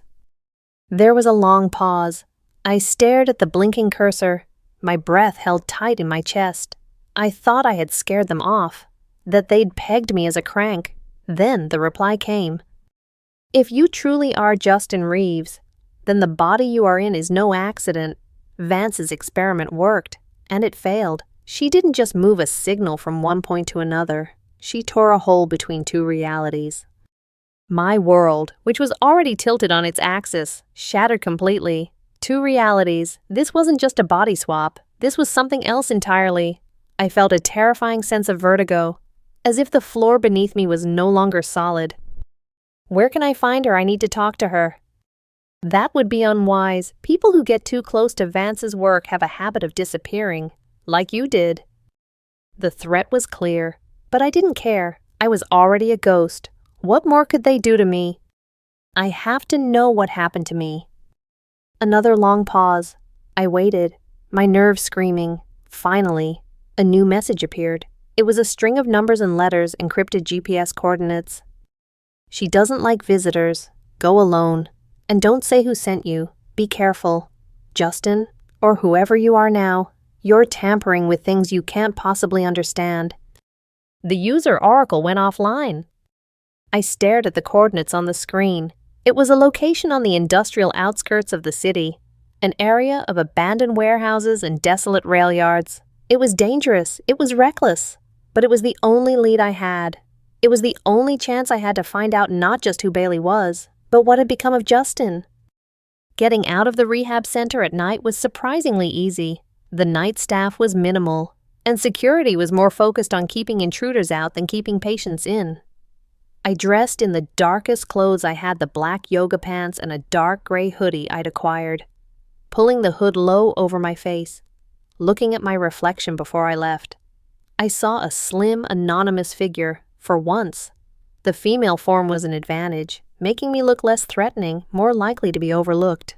There was a long pause. I stared at the blinking cursor, my breath held tight in my chest. I thought I had scared them off, that they'd pegged me as a crank. Then the reply came. If you truly are Justin Reeves, then the body you are in is no accident. Vance's experiment worked, and it failed. She didn't just move a signal from one point to another. She tore a hole between two realities. My world, which was already tilted on its axis, shattered completely. Two realities. This wasn't just a body swap. This was something else entirely. I felt a terrifying sense of vertigo, as if the floor beneath me was no longer solid. Where can I find her? I need to talk to her. That would be unwise. People who get too close to Vance's work have a habit of disappearing, like you did. The threat was clear, but I didn't care. I was already a ghost. What more could they do to me? I have to know what happened to me. Another long pause. I waited, my nerves screaming. Finally, a new message appeared. It was a string of numbers and letters, encrypted GPS coordinates. She doesn't like visitors. Go alone. And don't say who sent you. Be careful. Justin, or whoever you are now, you're tampering with things you can't possibly understand. The user oracle went offline. I stared at the coordinates on the screen. It was a location on the industrial outskirts of the city, an area of abandoned warehouses and desolate rail yards. It was dangerous, it was reckless, but it was the only lead I had. It was the only chance I had to find out not just who Bailey was, but what had become of Justin. Getting out of the rehab center at night was surprisingly easy. The night staff was minimal, and security was more focused on keeping intruders out than keeping patients in. I dressed in the darkest clothes I had, the black yoga pants and a dark gray hoodie I'd acquired, pulling the hood low over my face. Looking at my reflection before I left, I saw a slim, anonymous figure. For once, the female form was an advantage, making me look less threatening, more likely to be overlooked.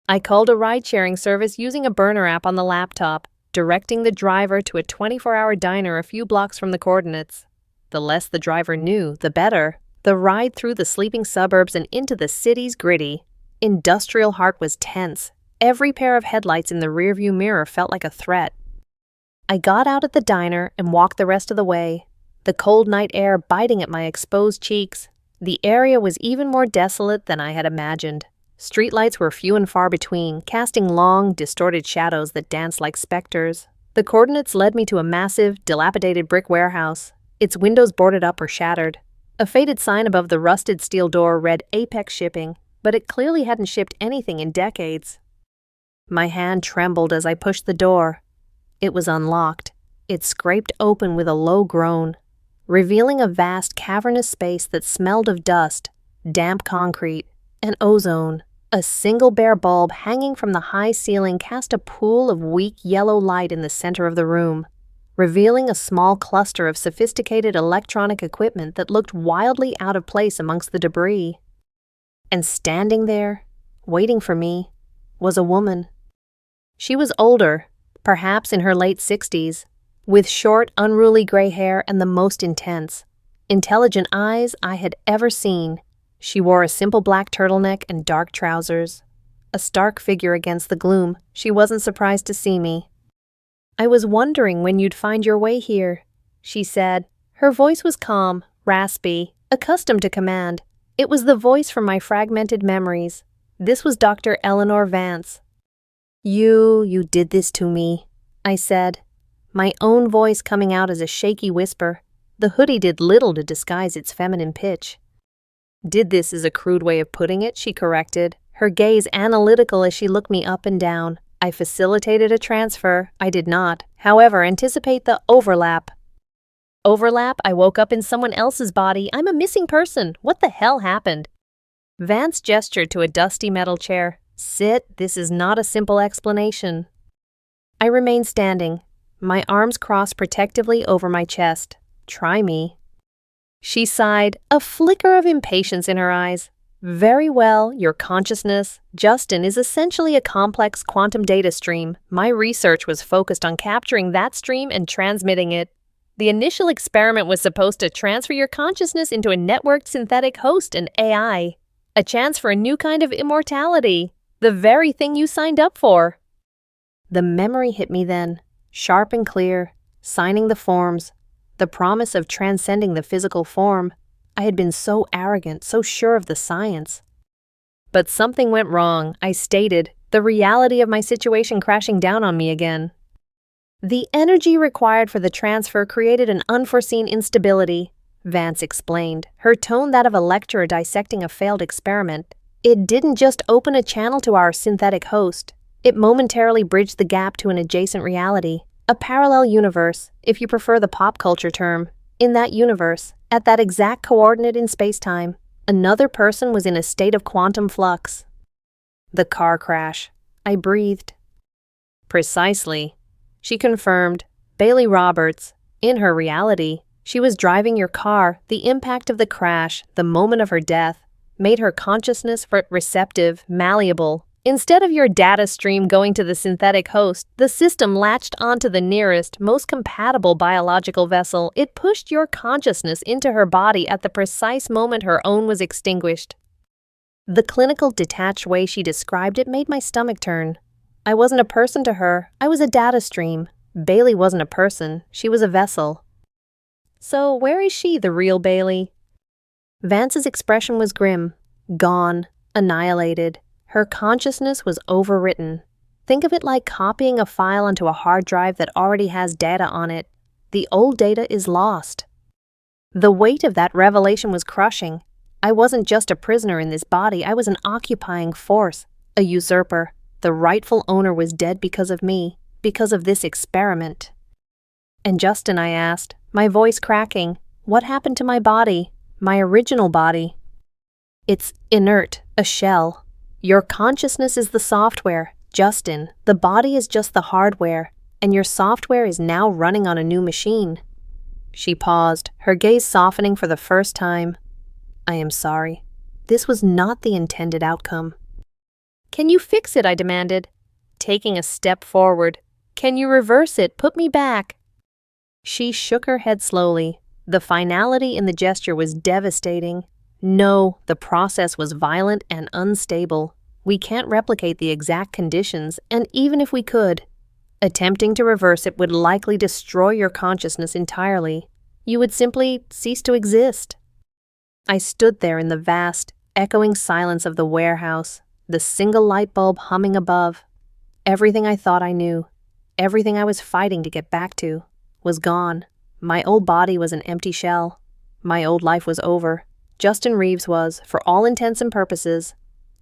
I called a ride-sharing service using a burner app on the laptop, directing the driver to a 24-hour diner a few blocks from the coordinates. The less the driver knew, the better. The ride through the sleeping suburbs and into the city's gritty, industrial heart was tense. Every pair of headlights in the rearview mirror felt like a threat. I got out at the diner and walked the rest of the way, the cold night air biting at my exposed cheeks. The area was even more desolate than I had imagined. Streetlights were few and far between, casting long, distorted shadows that danced like specters. The coordinates led me to a massive, dilapidated brick warehouse, its windows boarded up or shattered. A faded sign above the rusted steel door read Apex Shipping, but it clearly hadn't shipped anything in decades. My hand trembled as I pushed the door. It was unlocked. It scraped open with a low groan, revealing a vast, cavernous space that smelled of dust, damp concrete, and ozone. A single bare bulb hanging from the high ceiling cast a pool of weak yellow light in the center of the room, revealing a small cluster of sophisticated electronic equipment that looked wildly out of place amongst the debris. And standing there, waiting for me, was a woman. She was older, perhaps in her late 60s, with short, unruly gray hair and the most intense, intelligent eyes I had ever seen. She wore a simple black turtleneck and dark trousers. A stark figure against the gloom, she wasn't surprised to see me. "I was wondering when you'd find your way here," she said. Her voice was calm, raspy, accustomed to command. It was the voice from my fragmented memories. This was Dr. Eleanor Vance. You did this to me," I said, my own voice coming out as a shaky whisper. The hoodie did little to disguise its feminine pitch. "Did this is a crude way of putting it," she corrected, her gaze analytical as she looked me up and down. "I facilitated a transfer. I did not, however, anticipate the overlap." "Overlap? I woke up in someone else's body. I'm a missing person. What the hell happened?" Vance gestured to a dusty metal chair. "Sit, this is not a simple explanation." I remained standing, my arms crossed protectively over my chest. "Try me." She sighed, a flicker of impatience in her eyes. "Very well, your consciousness, Justin, is essentially a complex quantum data stream. My research was focused on capturing that stream and transmitting it. The initial experiment was supposed to transfer your consciousness into a networked synthetic host, an AI. A chance for a new kind of immortality. The very thing you signed up for." The memory hit me then, sharp and clear, signing the forms, the promise of transcending the physical form. I had been so arrogant, so sure of the science. But something went wrong, I stated, the reality of my situation crashing down on me again. "The energy required for the transfer created an unforeseen instability," Vance explained, her tone that of a lecturer dissecting a failed experiment. "It didn't just open a channel to our synthetic host. It momentarily bridged the gap to an adjacent reality, a parallel universe, if you prefer the pop culture term. In that universe, at that exact coordinate in space-time, another person was in a state of quantum flux." "The car crash," I breathed. "Precisely. She confirmed, Bailey Roberts. In her reality, she was driving your car. The impact of the crash, the moment of her death, made her consciousness receptive, malleable. Instead of your data stream going to the synthetic host, the system latched onto the nearest, most compatible biological vessel. It pushed your consciousness into her body at the precise moment her own was extinguished. The clinical, detached way she described it made my stomach turn. I wasn't a person to her. I was a data stream. Bailey wasn't a person. She was a vessel. So where is she, the real Bailey? Vance's expression was grim. Gone. Annihilated. Her consciousness was overwritten. Think of it like copying a file onto a hard drive that already has data on it. The old data is lost. The weight of that revelation was crushing. I wasn't just a prisoner in this body. I was an occupying force, a usurper. The rightful owner was dead because of me, because of this experiment. And Justin, I asked, my voice cracking, what happened to my body, my original body? It's inert, a shell. Your consciousness is the software, Justin. The body is just the hardware, and your software is now running on a new machine. She paused, her gaze softening for the first time. I am sorry. This was not the intended outcome. Can you fix it? I demanded, taking a step forward. Can you reverse it? Put me back. She shook her head slowly. The finality in the gesture was devastating. No, the process was violent and unstable. We can't replicate the exact conditions, and even if we could, attempting to reverse it would likely destroy your consciousness entirely. You would simply cease to exist. I stood there in the vast, echoing silence of the warehouse, the single light bulb humming above. Everything I thought I knew, everything I was fighting to get back to, was gone. My old body was an empty shell. My old life was over. Justin Reeves was, for all intents and purposes,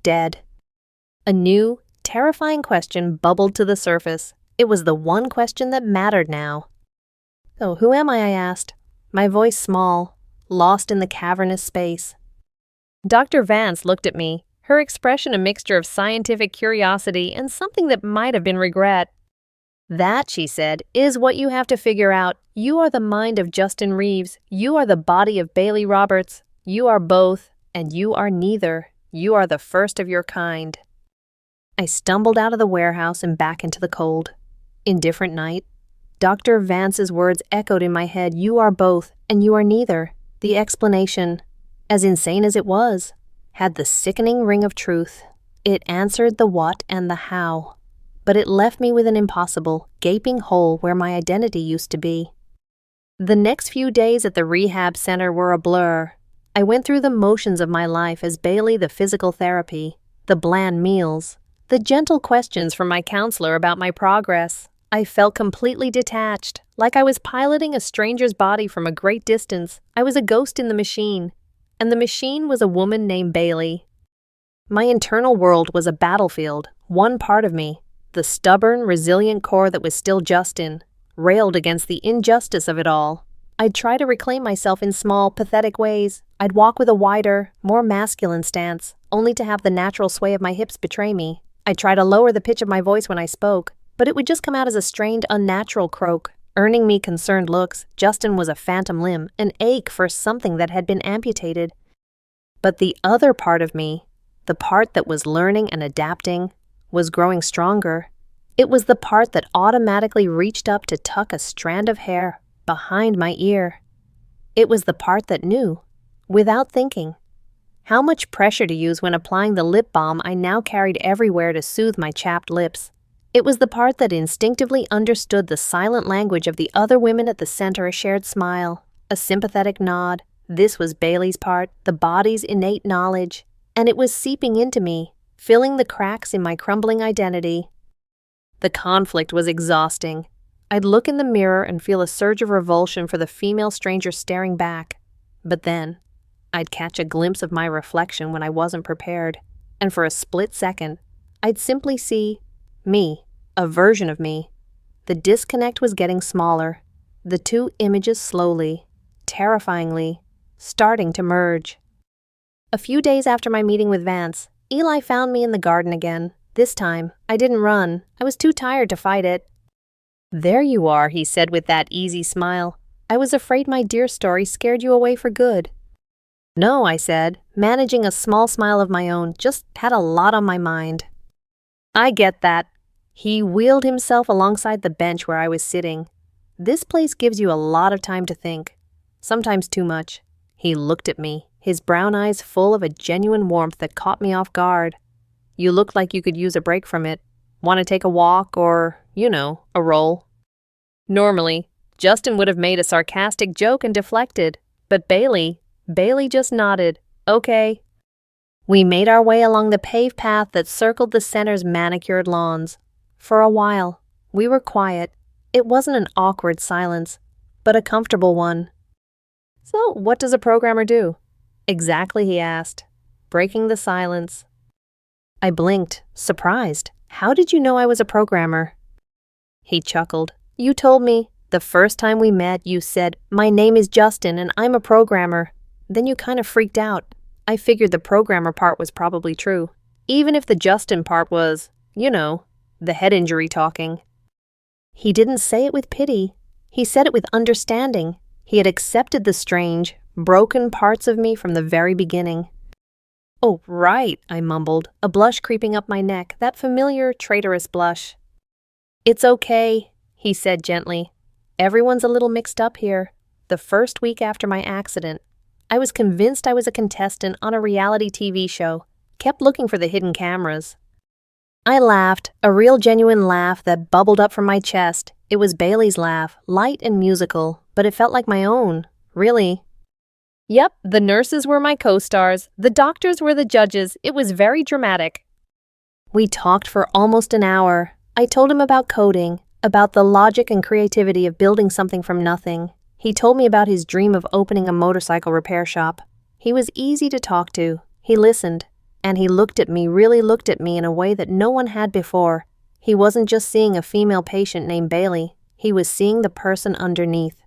dead. A new, terrifying question bubbled to the surface. It was the one question that mattered now. So who am I asked, my voice small, lost in the cavernous space. Dr. Vance looked at me, her expression a mixture of scientific curiosity and something that might have been regret. That, she said, is what you have to figure out. You are the mind of Justin Reeves. You are the body of Bailey Roberts. You are both, and you are neither. You are the first of your kind. I stumbled out of the warehouse and back into the cold. Indifferent night. Dr. Vance's words echoed in my head. You are both, and you are neither. The explanation, as insane as it was, had the sickening ring of truth. It answered the what and the how. But it left me with an impossible, gaping hole where my identity used to be. The next few days at the rehab center were a blur. I went through the motions of my life as Bailey, the physical therapy, the bland meals, the gentle questions from my counselor about my progress. I felt completely detached, like I was piloting a stranger's body from a great distance. I was a ghost in the machine, and the machine was a woman named Bailey. My internal world was a battlefield. One part of me, the stubborn, resilient core that was still Justin, railed against the injustice of it all. I'd try to reclaim myself in small, pathetic ways. I'd walk with a wider, more masculine stance, only to have the natural sway of my hips betray me. I'd try to lower the pitch of my voice when I spoke, but it would just come out as a strained, unnatural croak, earning me concerned looks. Justin was a phantom limb, an ache for something that had been amputated. But the other part of me, the part that was learning and adapting, was growing stronger. It was the part that automatically reached up to tuck a strand of hair behind my ear. It was the part that knew, without thinking, how much pressure to use when applying the lip balm I now carried everywhere to soothe my chapped lips. It was the part that instinctively understood the silent language of the other women at the center, a shared smile, a sympathetic nod. This was Bailey's part, the body's innate knowledge, and it was seeping into me, filling the cracks in my crumbling identity. The conflict was exhausting. I'd look in the mirror and feel a surge of revulsion for the female stranger staring back. But then, I'd catch a glimpse of my reflection when I wasn't prepared, and for a split second, I'd simply see me, a version of me. The disconnect was getting smaller, the two images slowly, terrifyingly, starting to merge. A few days after my meeting with Vance, Eli found me in the garden again. This time, I didn't run. I was too tired to fight it. There you are, he said with that easy smile. I was afraid my dear story scared you away for good. No, I said, managing a small smile of my own, just had a lot on my mind. I get that. He wheeled himself alongside the bench where I was sitting. This place gives you a lot of time to think. Sometimes too much. He looked at me, his brown eyes full of a genuine warmth that caught me off guard. You look like you could use a break from it. Want to take a walk or, a roll? Normally, Justin would have made a sarcastic joke and deflected, but Bailey just nodded. Okay. We made our way along the paved path that circled the center's manicured lawns. For a while, we were quiet. It wasn't an awkward silence, but a comfortable one. So, what does a programmer do? Exactly, he asked, breaking the silence. I blinked, surprised. How did you know I was a programmer? He chuckled. You told me. The first time we met, you said, my name is Justin and I'm a programmer. Then you kind of freaked out. I figured the programmer part was probably true, even if the Justin part was, the head injury talking. He didn't say it with pity. He said it with understanding. He had accepted the strange, broken parts of me from the very beginning. Oh, right, I mumbled, a blush creeping up my neck, that familiar, traitorous blush. It's okay, he said gently. Everyone's a little mixed up here. The first week after my accident, I was convinced I was a contestant on a reality TV show, kept looking for the hidden cameras. I laughed, a real genuine laugh that bubbled up from my chest. It was Bailey's laugh, light and musical, but it felt like my own, really. Yep, the nurses were my co-stars, the doctors were the judges. It was very dramatic. We talked for almost an hour. I told him about coding, about the logic and creativity of building something from nothing. He told me about his dream of opening a motorcycle repair shop. He was easy to talk to. He listened, and he really looked at me in a way that no one had before. He wasn't just seeing a female patient named Bailey. He was seeing the person underneath.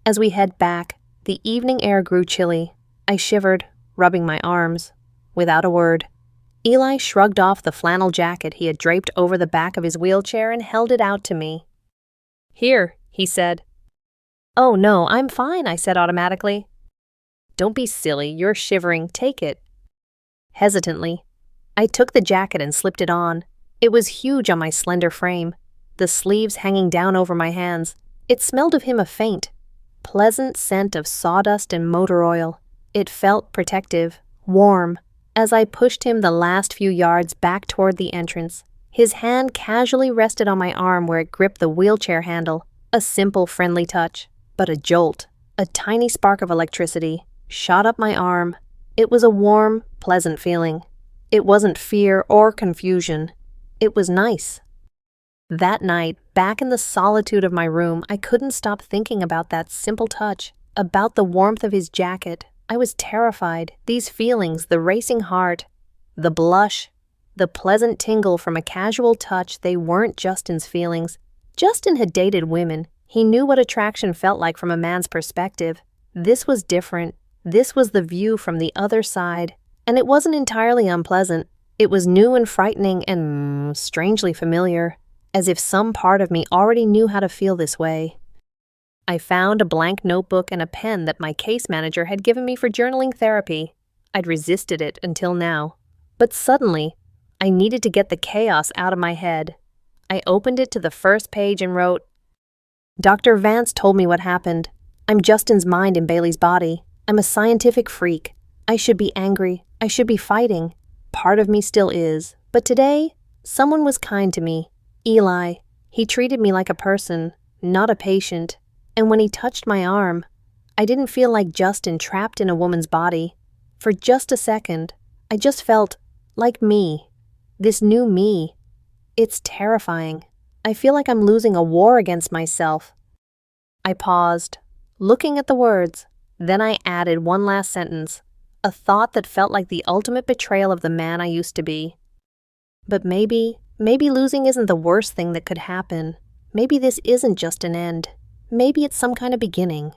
As we head back, the evening air grew chilly. I shivered, rubbing my arms. Without a word, Eli shrugged off the flannel jacket he had draped over the back of his wheelchair and held it out to me. Here, he said. Oh no, I'm fine, I said automatically. Don't be silly, you're shivering, take it. Hesitantly, I took the jacket and slipped it on. It was huge on my slender frame, the sleeves hanging down over my hands. It smelled of him a faint, pleasant scent of sawdust and motor oil. It felt protective, warm. As I pushed him the last few yards back toward the entrance, his hand casually rested on my arm where it gripped the wheelchair handle. A simple, friendly touch, but a jolt, a tiny spark of electricity, shot up my arm. It was a warm, pleasant feeling. It wasn't fear or confusion. It was nice. That night, back in the solitude of my room, I couldn't stop thinking about that simple touch, about the warmth of his jacket. I was terrified. These feelings, the racing heart, the blush, the pleasant tingle from a casual touch, they weren't Justin's feelings. Justin had dated women. He knew what attraction felt like from a man's perspective. This was different. This was the view from the other side. And it wasn't entirely unpleasant. It was new and frightening and strangely familiar, as if some part of me already knew how to feel this way. I found a blank notebook and a pen that my case manager had given me for journaling therapy. I'd resisted it until now. But suddenly, I needed to get the chaos out of my head. I opened it to the first page and wrote, Dr. Vance told me what happened. I'm Justin's mind in Bailey's body. I'm a scientific freak. I should be angry. I should be fighting. Part of me still is. But today, someone was kind to me. Eli. He treated me like a person, not a patient. And when he touched my arm, I didn't feel like Justin trapped in a woman's body. For just a second, I just felt like me. This new me. It's terrifying. I feel like I'm losing a war against myself. I paused, looking at the words. Then I added one last sentence, a thought that felt like the ultimate betrayal of the man I used to be. But maybe losing isn't the worst thing that could happen. Maybe this isn't just an end. Maybe it's some kind of beginning.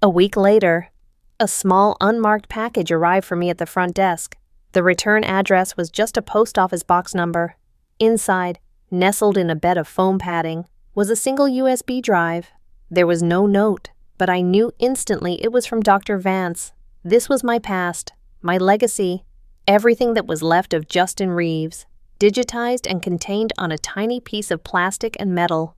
A week later, a small unmarked package arrived for me at the front desk. The return address was just a post office box number. Inside, nestled in a bed of foam padding, was a single USB drive. There was no note, but I knew instantly it was from Dr. Vance. This was my past, my legacy, everything that was left of Justin Reeves, digitized and contained on a tiny piece of plastic and metal.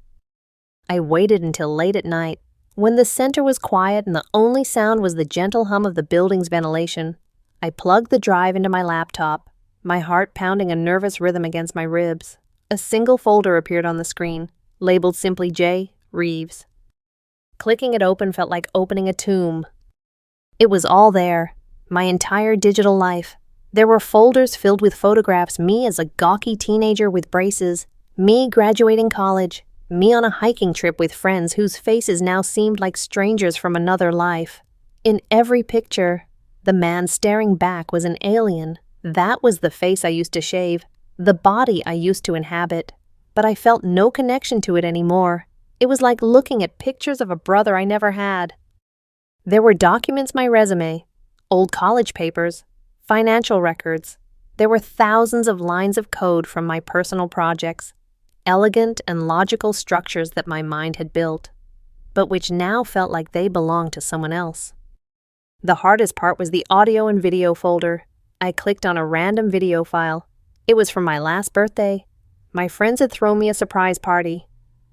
I waited until late at night, when the center was quiet and the only sound was the gentle hum of the building's ventilation. I plugged the drive into my laptop, my heart pounding a nervous rhythm against my ribs. A single folder appeared on the screen, labeled simply J. Reeves. Clicking it open felt like opening a tomb. It was all there, my entire digital life. There were folders filled with photographs, me as a gawky teenager with braces, me graduating college, me on a hiking trip with friends whose faces now seemed like strangers from another life. In every picture, the man staring back was an alien. That was the face I used to shave, the body I used to inhabit. But I felt no connection to it anymore. It was like looking at pictures of a brother I never had. There were documents, my resume, old college papers, financial records. There were thousands of lines of code from my personal projects, elegant and logical structures that my mind had built, but which now felt like they belonged to someone else. The hardest part was the audio and video folder. I clicked on a random video file. It was from my last birthday. My friends had thrown me a surprise party.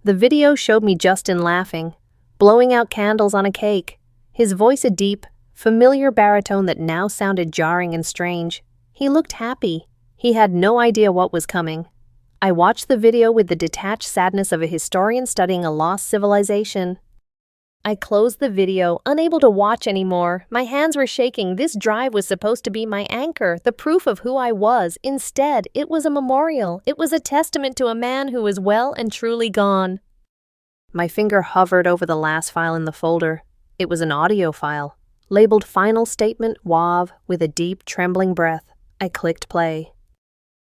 The video showed me Justin laughing, blowing out candles on a cake, his voice a deep, familiar baritone that now sounded jarring and strange. He looked happy. He had no idea what was coming. I watched the video with the detached sadness of a historian studying a lost civilization. I closed the video, unable to watch anymore. My hands were shaking. This drive was supposed to be my anchor, the proof of who I was. Instead, it was a memorial. It was a testament to a man who was well and truly gone. My finger hovered over the last file in the folder. It was an audio file, labeled Final Statement WAV with a deep, trembling breath. I clicked play.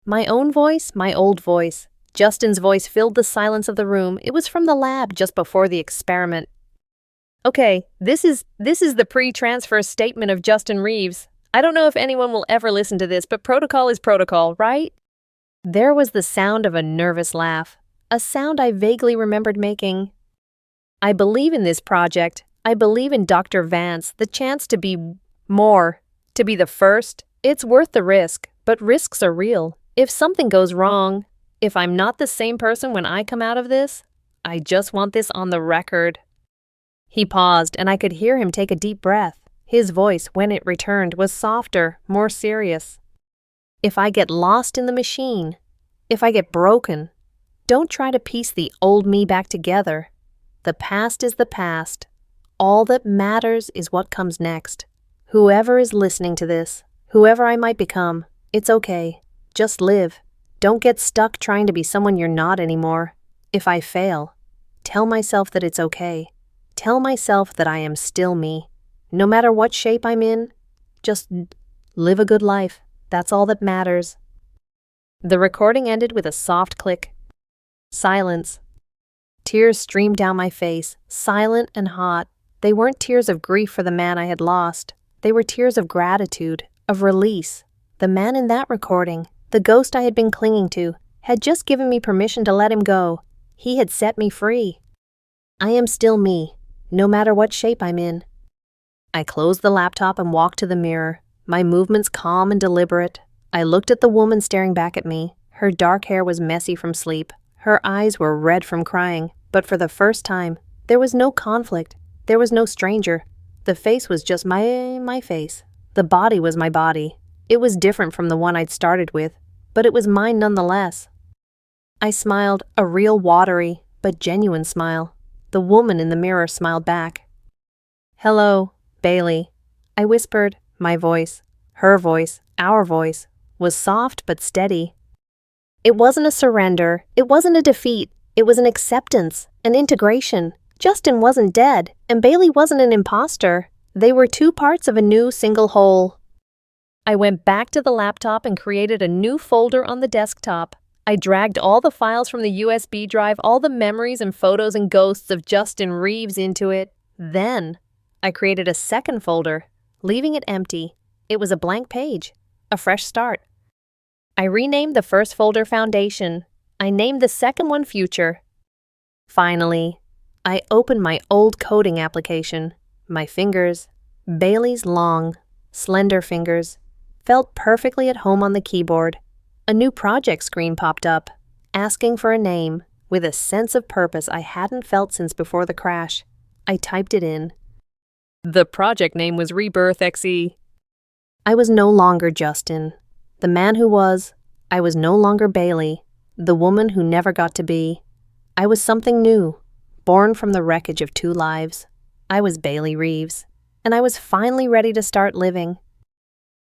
My own voice, my old voice. Justin's voice filled the silence of the room. It was from the lab just before the experiment. Okay, this is the pre-transfer statement of Justin Reeves. I don't know if anyone will ever listen to this, but protocol is protocol, right? There was the sound of a nervous laugh, a sound I vaguely remembered making. I believe in this project. I believe in Dr. Vance, the chance to be more, to be the first. It's worth the risk, but risks are real. If something goes wrong, if I'm not the same person when I come out of this, I just want this on the record. He paused, and I could hear him take a deep breath. His voice, when it returned, was softer, more serious. If I get lost in the machine, if I get broken, don't try to piece the old me back together. The past is the past. All that matters is what comes next. Whoever is listening to this, whoever I might become, it's okay. Just live. Don't get stuck trying to be someone you're not anymore. If I fail, tell myself that it's okay. Tell myself that I am still me. No matter what shape I'm in, just live a good life. That's all that matters. The recording ended with a soft click. Silence. Tears streamed down my face, silent and hot. They weren't tears of grief for the man I had lost. They were tears of gratitude, of release. The man in that recording, the ghost I had been clinging to, had just given me permission to let him go. He had set me free. I am still me, no matter what shape I'm in. I closed the laptop and walked to the mirror, my movements calm and deliberate. I looked at the woman staring back at me. Her dark hair was messy from sleep. Her eyes were red from crying. But for the first time, there was no conflict. There was no stranger. The face was just my face. The body was my body. It was different from the one I'd started with, but it was mine nonetheless. I smiled, a real watery, but genuine smile. The woman in the mirror smiled back. "Hello, Bailey," I whispered. My voice, her voice, our voice, was soft but steady. It wasn't a surrender. It wasn't a defeat. It was an acceptance, an integration. Justin wasn't dead, and Bailey wasn't an imposter. They were two parts of a new single whole. I went back to the laptop and created a new folder on the desktop. I dragged all the files from the USB drive, all the memories and photos and ghosts of Justin Reeves into it. Then, I created a second folder, leaving it empty. It was a blank page, a fresh start. I renamed the first folder Foundation. I named the second one Future. Finally, I opened my old coding application. My fingers, Bailey's long, slender fingers, felt perfectly at home on the keyboard. A new project screen popped up, asking for a name, with a sense of purpose I hadn't felt since before the crash. I typed it in. The project name was Rebirth XE. I was no longer Justin, the man who was. I was no longer Bailey, the woman who never got to be. I was something new, born from the wreckage of two lives. I was Bailey Reeves, and I was finally ready to start living.